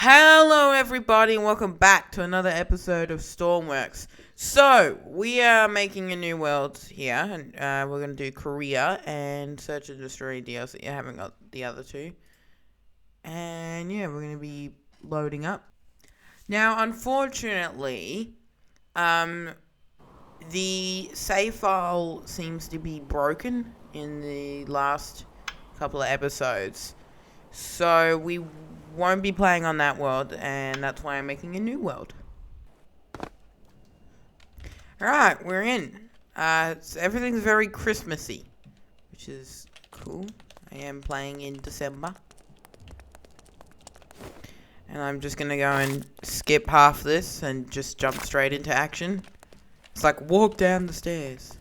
Hello everybody and welcome back to another episode of Stormworks. So, we are making a new world here, and we're going to do Korea and Search and Destroy DLC. I haven't got the other two. And yeah, we're going to be loading up. Now, unfortunately, the save file seems to be broken in the last couple of episodes. So, we won't be playing on that world, and that's why I'm making a new world. Alright, we're in. Everything's very Christmassy, which is cool. I am playing in December. And I'm just gonna go and skip half this and just jump straight into action. It's like, walk down the stairs.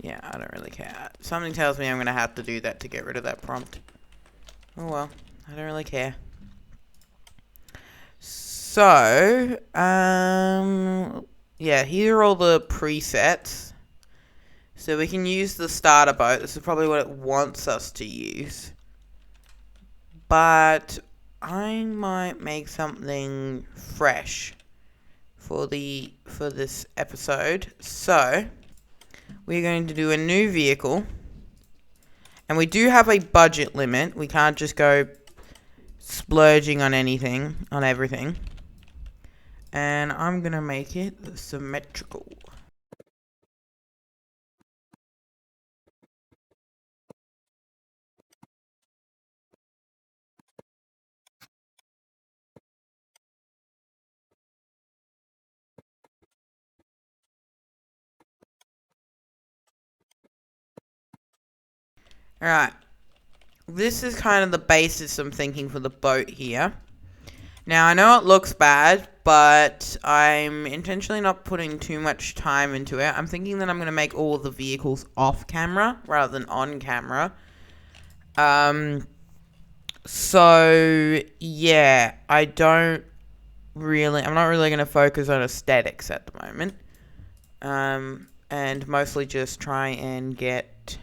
Yeah, I don't really care. Something tells me I'm gonna have to do that to get rid of that prompt. Oh well. I don't really care. So, yeah, here are all the presets. So we can use the starter boat. This is probably what it wants us to use. But I might make something fresh for this episode. So, we're going to do a new vehicle. And we do have a budget limit. We can't just go splurging on everything. And I'm gonna make it symmetrical. Alright. This is kind of the basis I'm thinking for the boat here. Now, I know it looks bad, but I'm intentionally not putting too much time into it. I'm thinking that I'm going to make all of the vehicles off camera rather than on camera. So, yeah, I'm not really going to focus on aesthetics at the moment. And mostly just try and get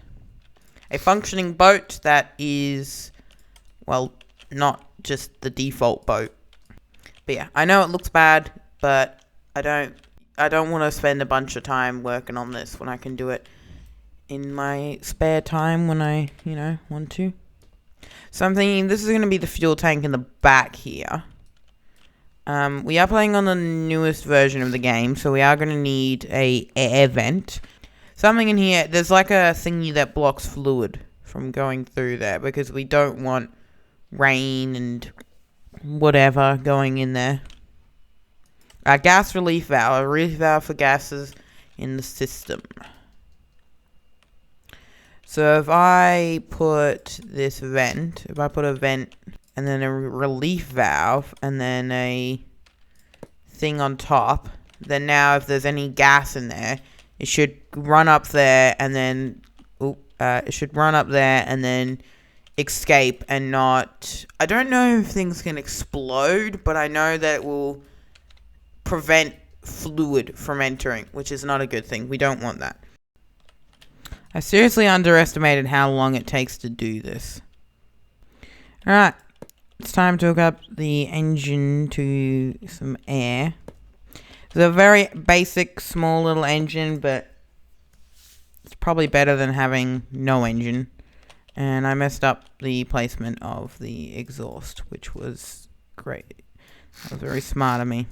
a functioning boat that is, well, not just the default boat. But yeah, I know it looks bad, but I don't want to spend a bunch of time working on this when I can do it in my spare time when I, want to. So I'm thinking this is going to be the fuel tank in the back here. We are playing on the newest version of the game, so we are going to need a air vent. Something in here, there's like a thingy that blocks fluid from going through there, because we don't want rain and whatever going in there. A gas relief valve. A relief valve for gases in the system. So if I put this vent, if I put a vent and then a relief valve and then a thing on top, then now if there's any gas in there, it should run up there and then escape and not... I don't know if things can explode, but I know that it will prevent fluid from entering, which is not a good thing. We don't want that. I seriously underestimated how long it takes to do this. Alright, it's time to hook up the engine to some air. It's a very basic, small little engine, but it's probably better than having no engine. And I messed up the placement of the exhaust, which was great. That was very smart of me.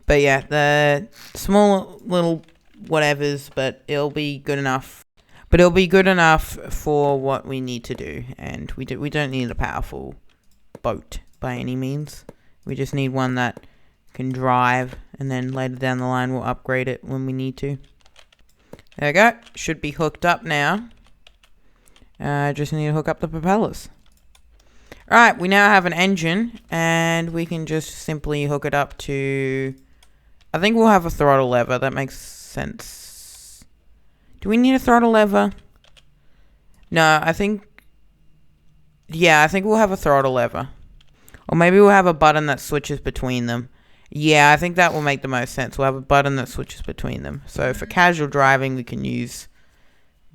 But yeah, the small little whatevers, but it'll be good enough. But it'll be good enough for what we need to do. And we don't need a powerful boat by any means. We just need one that can drive, and then later down the line we'll upgrade it when we need to. There we go. Should be hooked up now. Just need to hook up the propellers. Alright, we now have an engine, and we can just simply hook it up to... I think we'll have a throttle lever. That makes sense. Do we need a throttle lever? No, I think... Yeah, I think we'll have a throttle lever. Or maybe we'll have a button that switches between them. Yeah, I think that will make the most sense. We'll have a button that switches between them. So for casual driving, we can use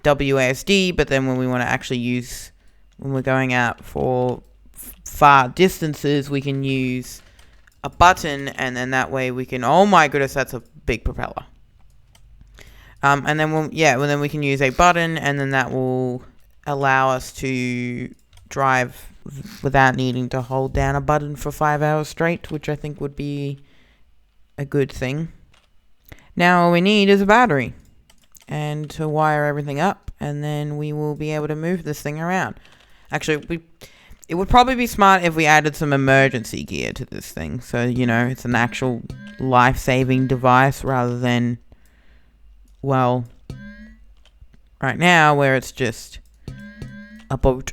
WASD, but then when we want to actually use, when we're going out for far distances, we can use a button, and then that way we can, oh my goodness, that's a big propeller. And then then we can use a button, and then that will allow us to drive without needing to hold down a button for 5 hours straight, which I think would be a good thing. Now all we need is a battery and to wire everything up, and then we will be able to move this thing around. Actually, it would probably be smart if we added some emergency gear to this thing, so it's an actual life-saving device rather than, well, right now where it's just a boat.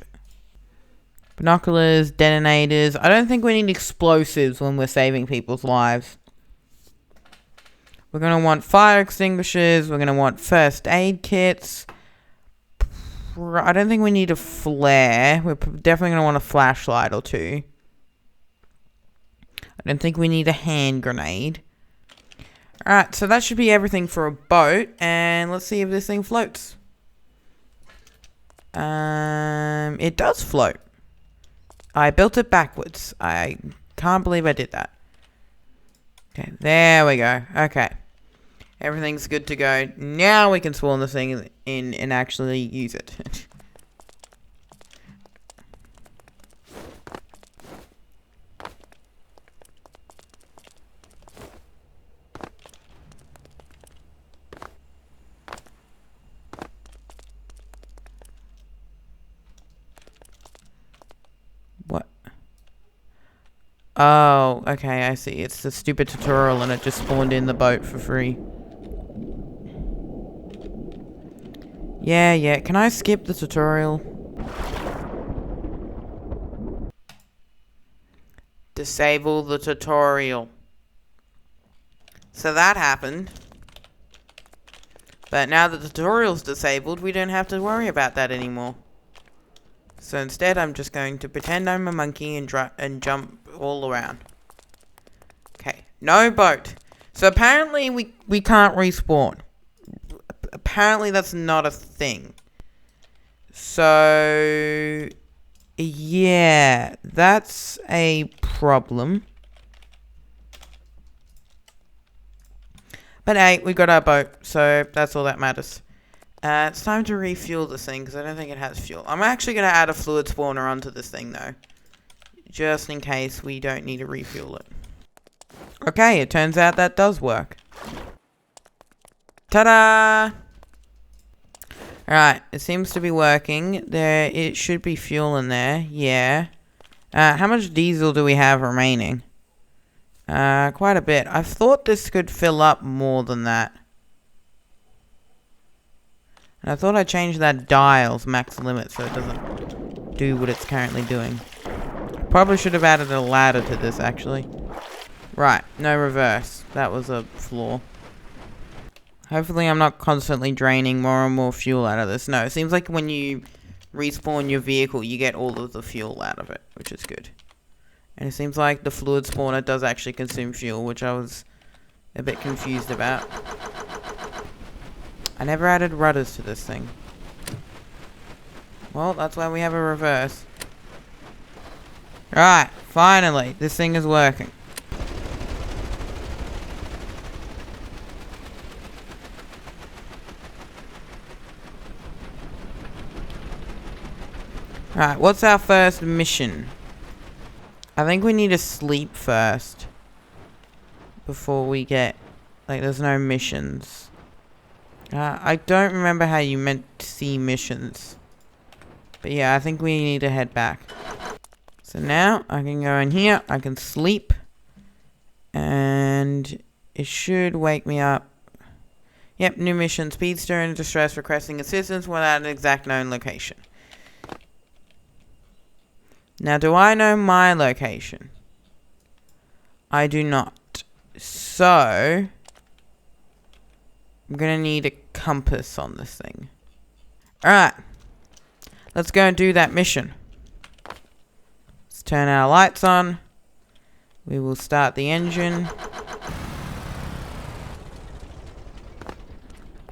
Binoculars, detonators. I don't think we need explosives when we're saving people's lives. We're going to want fire extinguishers. We're going to want first aid kits. I don't think we need a flare. We're definitely going to want a flashlight or two. I don't think we need a hand grenade. Alright, so that should be everything for a boat. And let's see if this thing floats. It does float. I built it backwards. I can't believe I did that. Okay, there we go. Okay. Everything's good to go. Now we can spawn this thing in and actually use it. What? Oh, okay, I see. It's the stupid tutorial and it just spawned in the boat for free. Yeah. Can I skip the tutorial? Disable the tutorial. So that happened. But now that the tutorial's disabled, we don't have to worry about that anymore. So instead, I'm just going to pretend I'm a monkey and jump all around. Okay, no boat. So apparently we can't respawn. Apparently that's not a thing. So yeah, that's a problem. But hey, we got our boat, so that's all that matters. It's time to refuel this thing, because I don't think it has fuel. I'm actually going to add a fluid spawner onto this thing, though. Just in case we don't need to refuel it. Okay, it turns out that does work. Ta-da! Alright, it seems to be working. It should be fuel in there, yeah. How much diesel do we have remaining? Quite a bit. I thought this could fill up more than that. And I thought I changed that dial's max limit so it doesn't do what it's currently doing. Probably should have added a ladder to this, actually. Right, no reverse. That was a flaw. Hopefully I'm not constantly draining more and more fuel out of this. No, it seems like when you respawn your vehicle, you get all of the fuel out of it, which is good. And it seems like the fluid spawner does actually consume fuel, which I was a bit confused about. I never added rudders to this thing. Well, that's why we have a reverse. Right, finally, this thing is working. Right, what's our first mission? I think we need to sleep first. Before we get... Like, there's no missions. I don't remember how you meant to see missions. But yeah, I think we need to head back. So now, I can go in here, I can sleep. And it should wake me up. Yep, new mission. Speedster in distress requesting assistance without an exact known location. Now, do I know my location? I do not. So... I'm gonna need a compass on this thing. Alright. Let's go and do that mission. Let's turn our lights on. We will start the engine.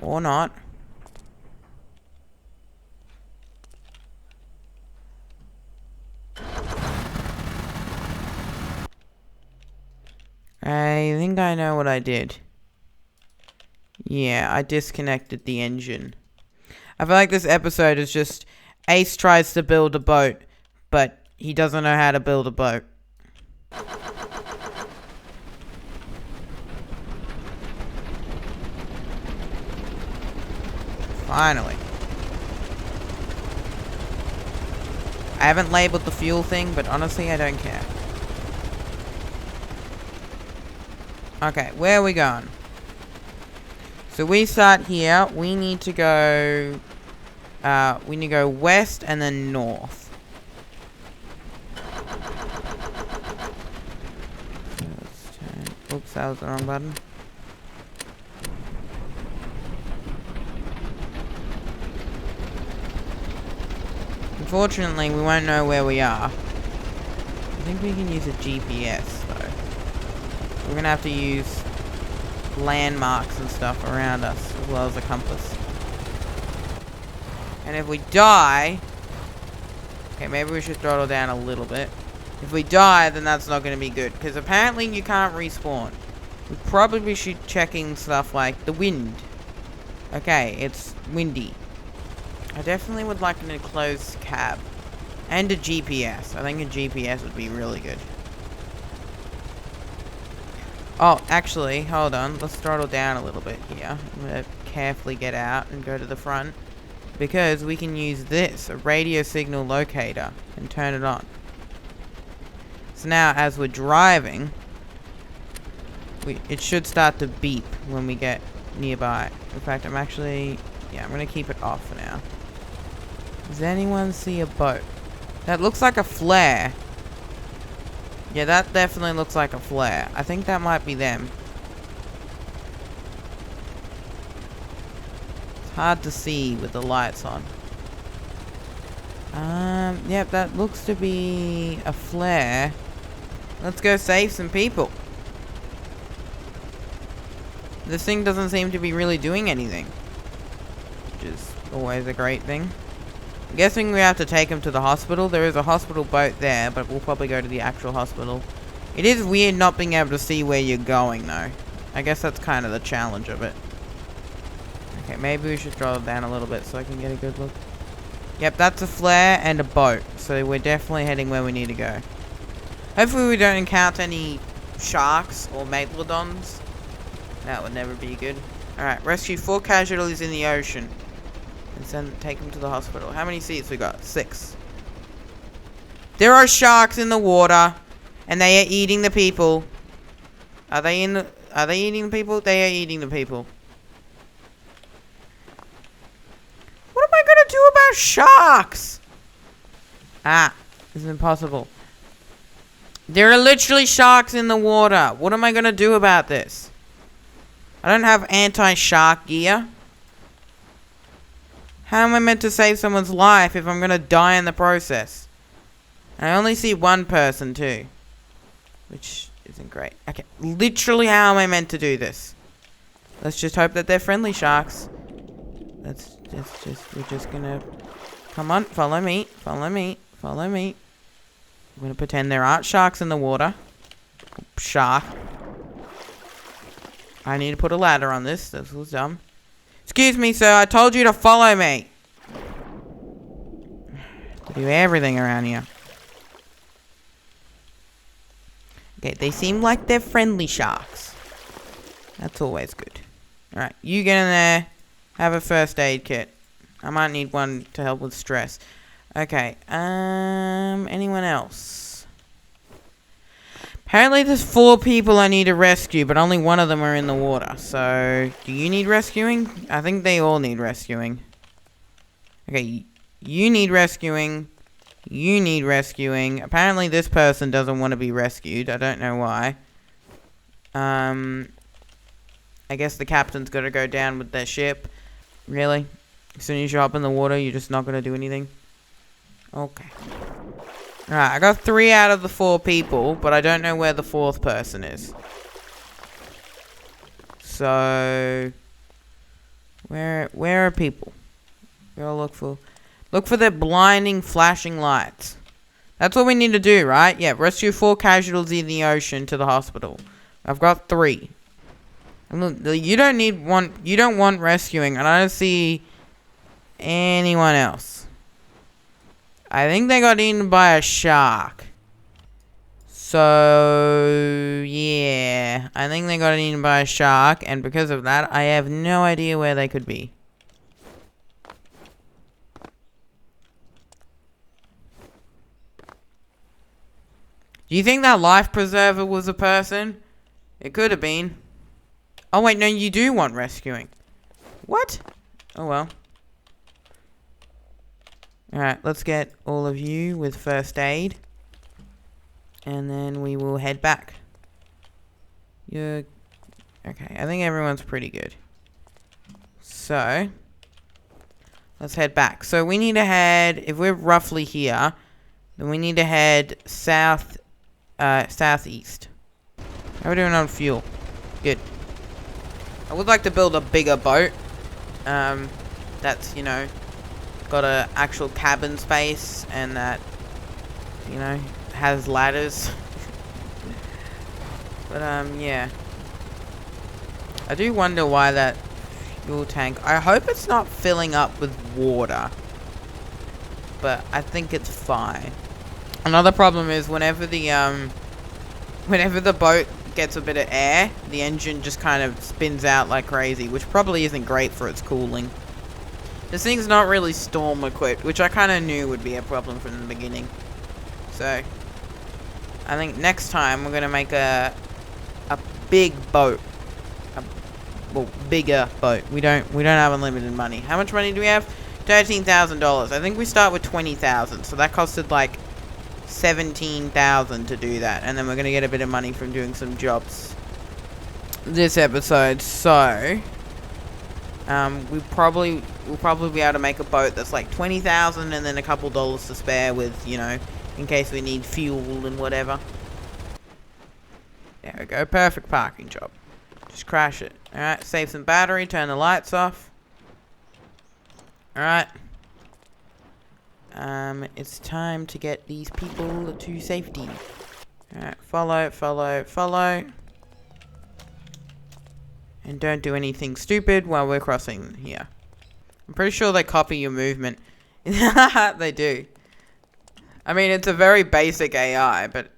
Or not. I think I know what I did. Yeah, I disconnected the engine. I feel like this episode is just Ace tries to build a boat, but he doesn't know how to build a boat. Finally. I haven't labeled the fuel thing, but honestly, I don't care. Okay, where are we going? So we start here. We need to go west and then north. Oops, that was the wrong button. Unfortunately, we won't know where we are. I think we can use a GPS, though. We're gonna have to use landmarks and stuff around us, as well as a compass. And if we die... Okay, maybe we should throttle down a little bit. If we die, then that's not gonna be good, because apparently you can't respawn. We probably should checking stuff like the wind. Okay, it's windy. I definitely would like an enclosed cab. And a GPS. I think a GPS would be really good. Oh, actually, hold on. Let's throttle down a little bit here. I'm going to carefully get out and go to the front. Because we can use this, a radio signal locator, and turn it on. So now, as we're driving, it should start to beep when we get nearby. In fact, I'm going to keep it off for now. Does anyone see a boat? That looks like a flare. Yeah, that definitely looks like a flare. I think that might be them. It's hard to see with the lights on. Yep, that looks to be a flare. Let's go save some people. This thing doesn't seem to be really doing anything, which is always a great thing. I'm guessing we have to take him to the hospital. There is a hospital boat there, but we'll probably go to the actual hospital. It is weird not being able to see where you're going, though. I guess that's kind of the challenge of it. Okay, maybe we should throttle down a little bit so I can get a good look. Yep, that's a flare and a boat. So we're definitely heading where we need to go. Hopefully we don't encounter any sharks or megalodons. That would never be good. Alright, rescue 4 casualties in the ocean. And take them to the hospital. How many seats we got? 6. There are sharks in the water. And they are eating the people. Are they eating the people? They are eating the people. What am I gonna do about sharks? Ah, this is impossible. There are literally sharks in the water. What am I gonna do about this? I don't have anti-shark gear. How am I meant to save someone's life if I'm gonna die in the process? I only see one person too, which isn't great. Okay, literally how am I meant to do this? Let's just hope that they're friendly sharks. We're just gonna... Come on, follow me, follow me, follow me. I'm gonna pretend there aren't sharks in the water. Shark. I need to put a ladder on this. This was dumb. Excuse me, sir. I told you to follow me. To do everything around here. Okay, they seem like they're friendly sharks. That's always good. Alright, you get in there. Have a first aid kit. I might need one to help with stress. Okay, anyone else? Apparently there's 4 people I need to rescue, but only one of them are in the water. So, do you need rescuing? I think they all need rescuing. Okay, you need rescuing. You need rescuing. Apparently this person doesn't want to be rescued. I don't know why. I guess the captain's got to go down with their ship. Really? As soon as you hop in the water, you're just not going to do anything? Okay. Alright, I got 3 out of the 4 people, but I don't know where the 4th person is. So... Where are people? Go look for their blinding, flashing lights. That's what we need to do, right? Yeah, rescue 4 casualties in the ocean to the hospital. I've got 3. And look, you don't want rescuing, and I don't see anyone else. I think they got eaten by a shark. So, yeah. I think they got eaten by a shark, and because of that, I have no idea where they could be. Do you think that life preserver was a person? It could have been. Oh, wait, no, you do want rescuing. What? Oh, well. Alright, let's get all of you with first aid. And then we will head back. Okay, I think everyone's pretty good. So, let's head back. So we need to head, if we're roughly here, then we need to head southeast. How are we doing on fuel? Good. I would like to build a bigger boat. That's, you know, got a actual cabin space and that, you know, has ladders. But, yeah. I do wonder why that fuel tank... I hope it's not filling up with water. But I think it's fine. Another problem is whenever the boat gets a bit of air, the engine just kind of spins out like crazy, which probably isn't great for its cooling. This thing's not really storm equipped, which I kind of knew would be a problem from the beginning. So, I think next time we're gonna make a big boat, well, bigger boat. We don't have unlimited money. How much money do we have? $13,000. I think we start with 20,000. So that costed like 17,000 to do that, and then we're gonna get a bit of money from doing some jobs this episode. So, we'll probably be able to make a boat that's like 20,000, and then a couple dollars to spare with, you know, in case we need fuel and whatever. There we go. Perfect parking job. Just crash it. Alright, save some battery, turn the lights off. Alright. It's time to get these people to safety. Alright, follow. And don't do anything stupid while we're crossing here. I'm pretty sure they copy your movement. They do. I mean, it's a very basic AI, but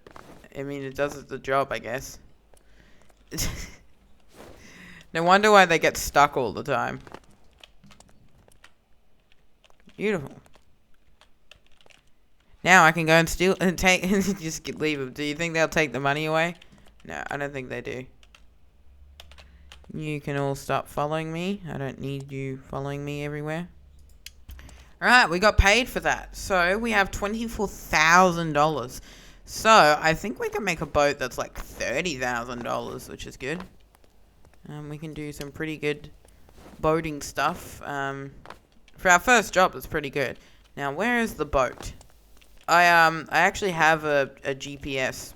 I mean, it does the job, I guess. No wonder why they get stuck all the time. Beautiful. Now I can go and steal and take just leave them. Do you think they'll take the money away? No, I don't think they do. You can all stop following me. I don't need you following me everywhere. Alright, we got paid for that. So we have $24,000. So I think we can make a boat that's like $30,000, which is good. We can do some pretty good boating stuff. For our first job, that's pretty good. Now, where is the boat? I actually have a GPS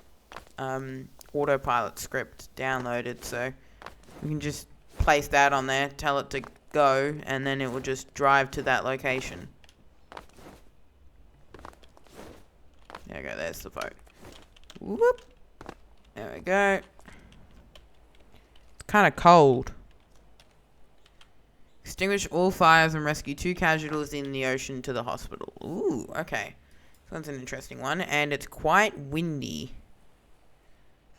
autopilot script downloaded, so we can just place that on there, tell it to go, and then it will just drive to that location. There we go, there's the boat. Whoop. There we go. It's kind of cold. Extinguish all fires and rescue 2 casualties in the ocean to the hospital. Ooh, okay. That's an interesting one, and it's quite windy.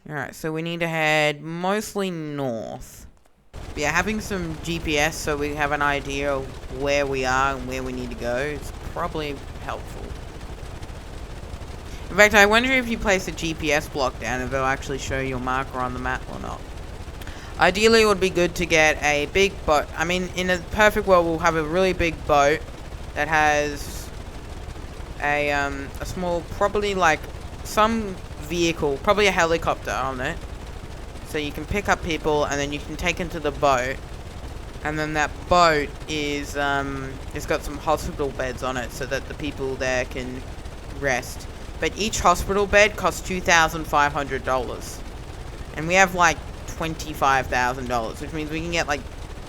Alright, so we need to head mostly north. But yeah, having some GPS so we have an idea of where we are and where we need to go is probably helpful. In fact, I wonder if you place a GPS block down if it'll actually show your marker on the map or not. Ideally, it would be good to get a big boat. I mean, in a perfect world, we'll have a really big boat that has a small, probably like some vehicle, probably a helicopter on it. So you can pick up people and then you can take them to the boat. And then that boat is, it's got some hospital beds on it so that the people there can rest. But each hospital bed costs $2,500. And we have like $25,000, which means we can get like,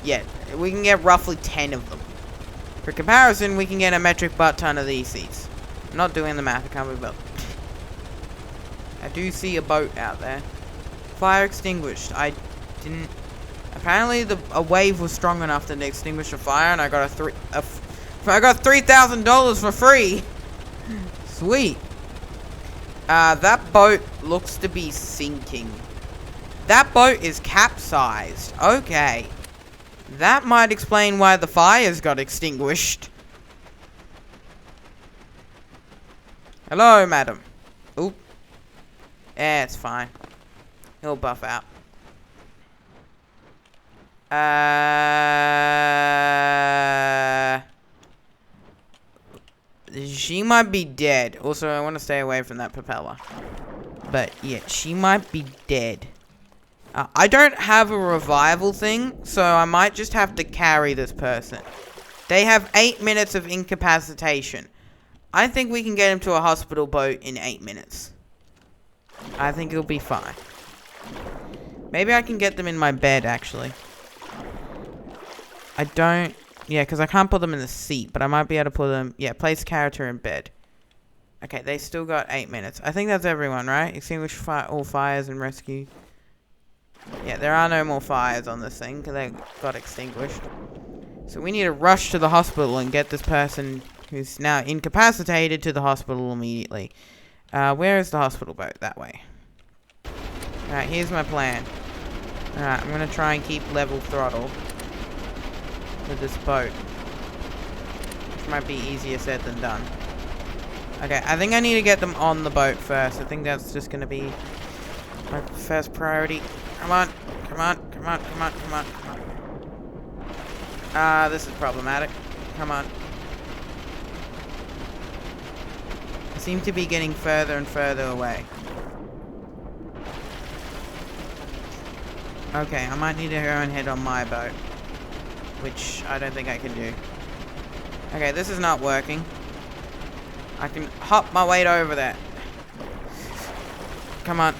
yeah, we can get roughly 10 of them. For comparison, we can get a metric butt ton of these seats. I'm not doing the math, I can't be bothered. I do see a boat out there. Fire extinguished. I didn't... Apparently a wave was strong enough to extinguish a fire, and I got I got $3,000 for free. Sweet. That boat looks to be sinking. That boat is capsized. Okay. That might explain why the fires got extinguished. Hello, madam. Oop. Yeah, it's fine. He'll buff out. She might be dead. Also, I want to stay away from that propeller. But, yeah, she might be dead. I don't have a revival thing, so I might just have to carry this person. They have 8 minutes of incapacitation. I think we can get him to a hospital boat in 8 minutes. I think it'll be fine. Maybe I can get them in my bed, actually. I don't... Yeah, because I can't put them in the seat, but I might be able to put them... Yeah, place character in bed. Okay, they still got 8 minutes. I think that's everyone, right? Extinguish all fires and rescue. Yeah, there are no more fires on this thing, because they got extinguished. So we need to rush to the hospital and get this person who's now incapacitated to the hospital immediately. Where is the hospital boat? That way. Alright, here's my plan. Alright, I'm going to try and keep level throttle with this boat. Which might be easier said than done. Okay, I think I need to get them on the boat first. I think that's just going to be my first priority. Come on, come on, come on, come on, come on, come on. This is problematic. Come on. I seem to be getting further and further away. Okay, I might need to go and head on my boat. Which I don't think I can do. Okay, this is not working. I can hop my way over there. Come on.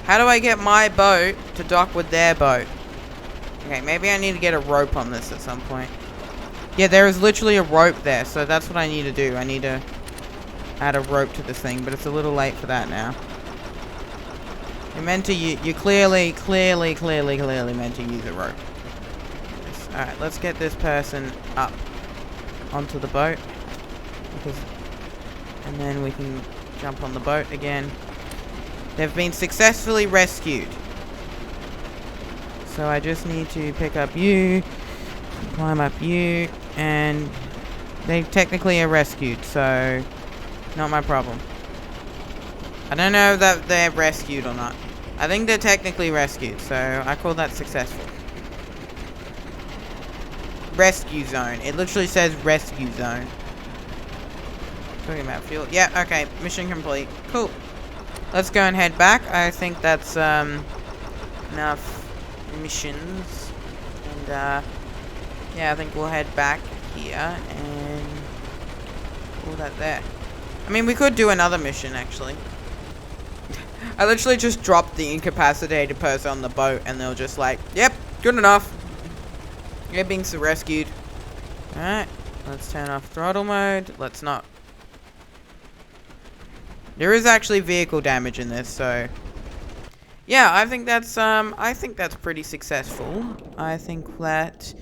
How do I get my boat to dock with their boat? Okay, maybe I need to get a rope on this at some point. Yeah, there is literally a rope there, so that's what I need to do. I need to add a rope to this thing, but it's a little late for that now. You're meant to use... You clearly meant to use a rope. Yes. Alright, let's get this person up onto the boat. And then we can jump on the boat again. They've been successfully rescued. So I just need to pick up you, climb up you, and they technically are rescued, so not my problem. I don't know that they're rescued or not. I think they're technically rescued, so I call that successful. Rescue zone. It literally says rescue zone. Talking about fuel. Yeah, okay. Mission complete. Cool. Let's go and head back. I think that's enough missions. And yeah, I think we'll head back here and all that there. I mean, we could do another mission actually. I literally just dropped the incapacitated person on the boat and they're just like, yep, good enough. You're being rescued. Alright, let's turn off throttle mode. Let's not. There is actually vehicle damage in this, so yeah, I think that's pretty successful. I think that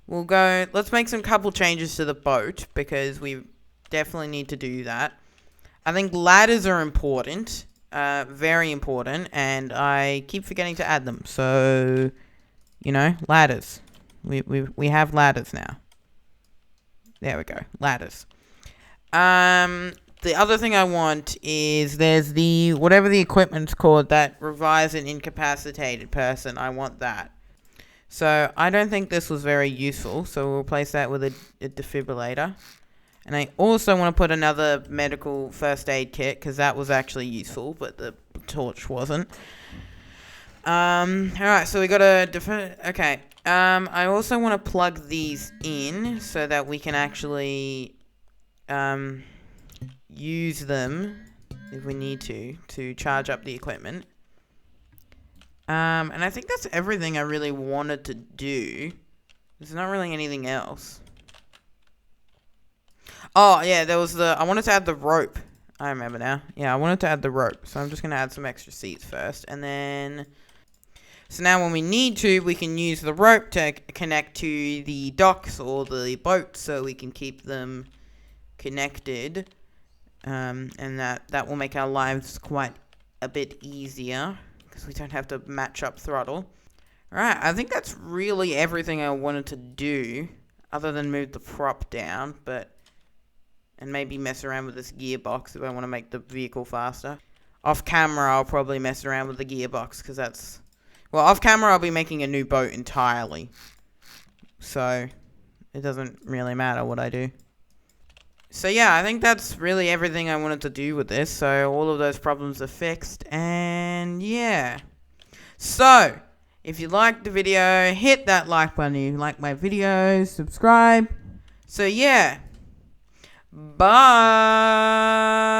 we'll go. Let's make some couple changes to the boat because we definitely need to do that. I think ladders are important, very important, and I keep forgetting to add them. So, you know, ladders. We have ladders now. There we go, ladders. The other thing I want is there's the, whatever the equipment's called that revives an incapacitated person. I want that. So I don't think this was very useful. So we'll replace that with a defibrillator. And I also want to put another medical first aid kit because that was actually useful, but the torch wasn't. Alright, so we got a okay. I also want to plug these in so that we can actually use them if we need to charge up the equipment. And I think that's everything I really wanted to do. There's not really anything else. Oh, yeah, there was I wanted to add the rope. I remember now. Yeah, I wanted to add the rope. So I'm just going to add some extra seats first. And then So now when we need to, we can use the rope to connect to the docks or the boats so we can keep them connected. And that will make our lives quite a bit easier because we don't have to match up throttle. Alright, I think that's really everything I wanted to do other than move the prop down, and maybe mess around with this gearbox if I want to make the vehicle faster. Off camera, I'll probably mess around with the gearbox because off camera I'll be making a new boat entirely. So, it doesn't really matter what I do. So yeah, I think that's really everything I wanted to do with this. So all of those problems are fixed, and yeah. So, if you liked the video, hit that like button. If you like my videos, subscribe. So yeah. Bye.